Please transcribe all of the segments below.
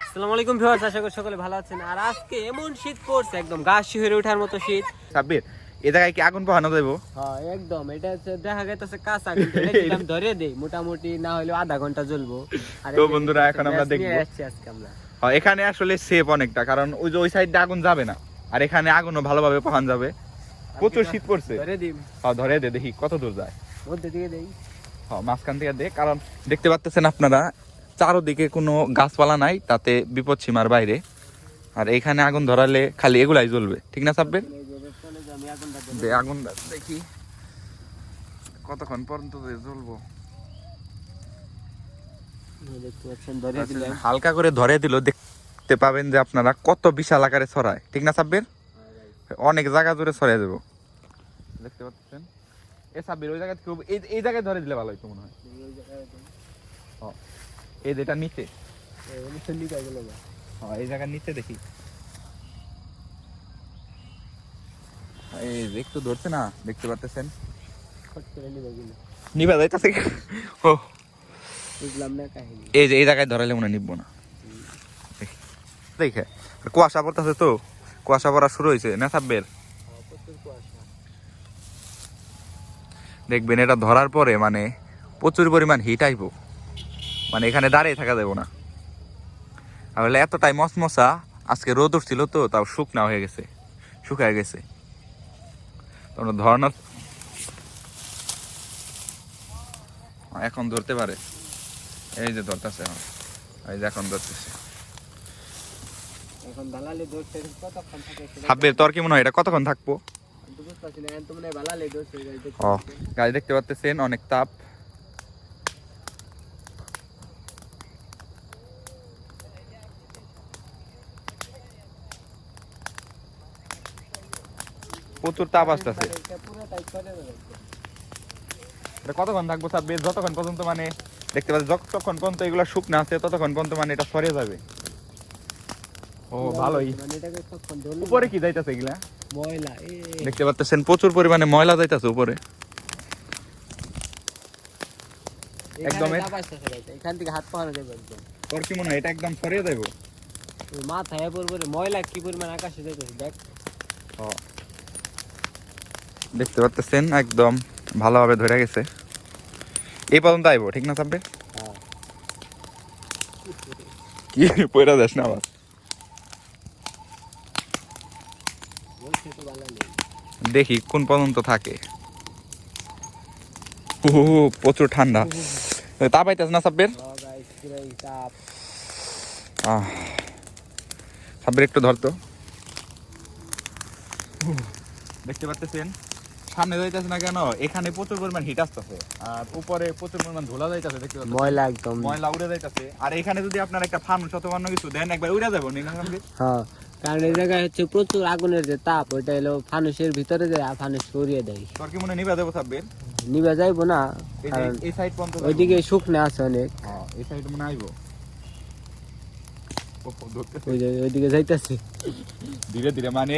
আসসালামু আলাইকুম ভিউয়ার্স, আশা করি সকলে ভালো আছেন। আর আজকে এমন শীত পড়ছে, একদম গা শিহরে ওঠার মতো শীত। সাব্বির, এ জায়গায় কি আগুন পোহানো যাবো? হ্যাঁ একদম, এটা হচ্ছে দেখা যাইতেছে কাঁচা, কিন্তু এটা আমি ধরে দেই, মোটামুটি না হলেও আধা ঘন্টা জ্বলবো। আর তো বন্ধুরা, এখন আমরা দেখবো আজকে আমরা এখানে আসলে সেফ অনেকটা, কারণ ওই যে ওই সাইডে আগুন যাবে না, আর এখানে আগুনও ভালোভাবে পোহান যাবে। প্রচুর শীত পড়ছে। ধরে দিই, হ্যাঁ ধরে দে, দেখি কত দূর যায়। মধ্যে দিয়ে দেই। হ্যাঁ মাঝখান থেকে দে, কারণ দেখতে পাচ্ছেন আপনারা চারোদিকে কোনো গাছপালা নাই, তাতে বিপদ সীমার বাইরে। আর এখানে আগুন ধরালে খালি এগুলাই জ্বলবে, ঠিক না সাব্বির? দে আগুনটা দেখি কতক্ষণ পর্যন্ত জ্বলবো। হালকা করে ধরে দিল, দেখতে পাবেন যে আপনারা কত বিশাল আকারে ছড়ায়, ঠিক না সাব্বির? অনেক জায়গা জুড়ে ছড়াই দেবো, দেখতে পাচ্ছেন। এ সাব্বির, ওই জায়গা থেকে এই জায়গায় ধরে দিলে ভালো হইতো মনে হয়। এই যেটা নিচে, এই জায়গার নিচে দেখি, এই একটু ধরছে না, দেখতে পাচ্ছেন নিবা যাইতাছে। ও বুঝলাম না কাহিনী। এই যে এই জায়গায় ধরাইলে মনে নিবো না। দেখে কুয়াশা পড়তেছে, তো কুয়াশা পড়া শুরু হয়েছে না সাব্বির? দেখবেন এটা ধরার পরে মানে প্রচুর পরিমাণ হিট আইব, মানে এখানে দাঁড়িয়ে থাকা যাবে না। তাহলে এতটাই মশমশা, আজকে রোদ উঠছিল তো, তাও শুকনা হয়ে গেছে, শুকায় গেছে। তোমরা ধরানোর এখন ধরতে পারে, এই যে ধরতেছে, এই যে এখন ধরতেছে। এখন বালালে ধরছে, কতক্ষণ থাকে? সাব্বির, তোর কি মনে হয় এটা কতক্ষণ থাকবো? বুঝতেছি না, তো মনে হয় বালালে ধরছে। গাছ দেখতে পাচ্ছেন অনেক তাপ। প্রচুর তাপ আসতেছে। কতক্ষণ থাকবো সাব্বির? যতক্ষণ পর্যন্ত মানে দেখতে পাচ্ছি, যতক্ষণ পর্যন্ত এগুলো শুকনো আছে ততক্ষণ পর্যন্ত মানে এটা সরে যাবে। ও ভালোই। উপরে কি যাইতেছে এগুলা? ময়লা, দেখতে পাচ্ছেন প্রচুর পরিমাণে ময়লা যাইতেছে উপরে। একদম এখান থেকে হাত পাহানো যাবে একদম। তোর কি মনে হয় এটা একদম সরিয়ে যাবো? মাথায় পড়বে ময়লা, কি পরিমাণ আকাশে যাইতেছে দেখ। দেখতে পাচ্ছেন একদম ভালোভাবে ধরে গেছে, এই পর্যন্ত আইবো, ঠিক না সাব্বির? কি পয়রা যাস না আবার? দেখি কোন পর্যন্ত থাকে। প্রচুর ঠান্ডা, তাপ আইতেছে না সাব্বির? সাব্বির একটু ধরতো। দেখতে পাচ্ছেন সামনে যাইতেছে না কেন, এখানে প্রচুর পরিমাণ হিট আসতেছে, আর উপরে প্রচুর পরিমাণ ধুলা যাইতেছে, দেখতে পাচ্ছেন ময়লা, একদম ময়লা উড়ে যাইতেছে। আর এখানে যদি আপনার একটা ফানুস অথবা অন্য কিছু দেন, একবার উড়ে যাবো। হ্যাঁ, কারণ এই জায়গায় হচ্ছে প্রচুর আগুনের যে তাপ, ওইটা এলো ফানুসের ভিতরে যায়, ফানুস উড়িয়ে দেয়। তোর কি মনে নিবা দেবো সাব্বির? নিবে যাইবো না, এই সাইড পর্যন্ত ওইদিকে শুকনো আছে অনেক। এই সাইড মনে আইবো, ওইদিকে যাইতেছে ধীরে ধীরে, মানে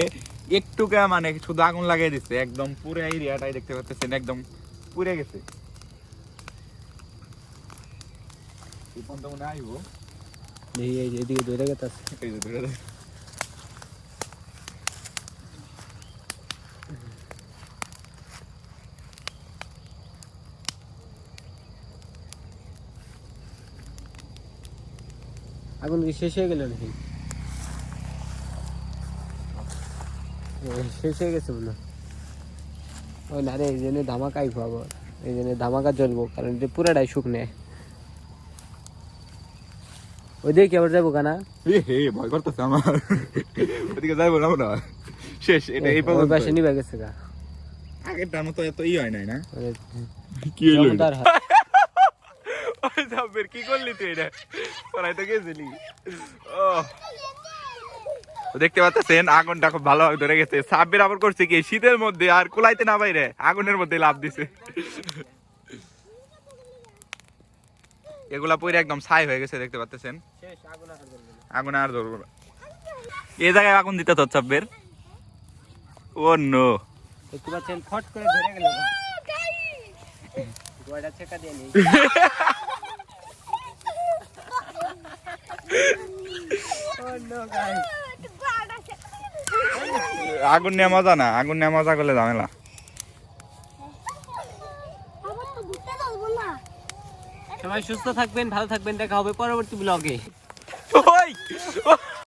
একটুকা মানে শুধু আগুন লাগাই দিচ্ছে, একদম পুরো এরিয়াটাই দেখতে পাচ্ছেন একদম পুড়ে গেছে। এই পর্যন্ত মনে আইবো, এদিকে ধরে গেছে। এই যে ধরে আগুন কি শেষ হয়ে গেল নাকি? শেষ হয়ে গেছে মনে হয়। ওই না রে, এই জন্য ধামাকা আইবো আবার, এই জন্য ধামাকা জ্বলবো, কারণ এটা পুরাটাই শুকনে। ওইদিকে কি আবার যাবো কানা? ভয় করতেছে আমার, ওদিকে যাইবো না না, শেষ। এটা এই পর্যন্ত পাশে নিবে গেছে গা, আগেরটার মতো এত হয় নাই না। কি জমদার হাট। ওই সাব্বির, কি করলি তুই? এটা পড়াই তো গেছিলি। দেখতে পাচ্ছেন আগুনটা খুব ভালোভাবে ধরে গেছে। সাব্বির আবার করছে কি, শীতের মধ্যে আর কুলাইতে না বাইরে আগুনের মধ্যে লাভ দিছে। এগুলা পরে একদম ছাই হয়ে গেছে, দেখতে পাচ্ছেন। আগুন আর ধরবো না, এই জায়গায় আগুন দিতে তো সাব্বির। ও নো, দেখতে পাচ্ছেন ফট করে ধরে গেল। বড়টা ছেকা দিয়ে নেই আগুন নিয়ে মজা না, আগুন নিয়ে মজা করলে ঝামেলা। সবাই সুস্থ থাকবেন, ভালো থাকবেন, দেখা হবে পরবর্তী ব্লগে। ওই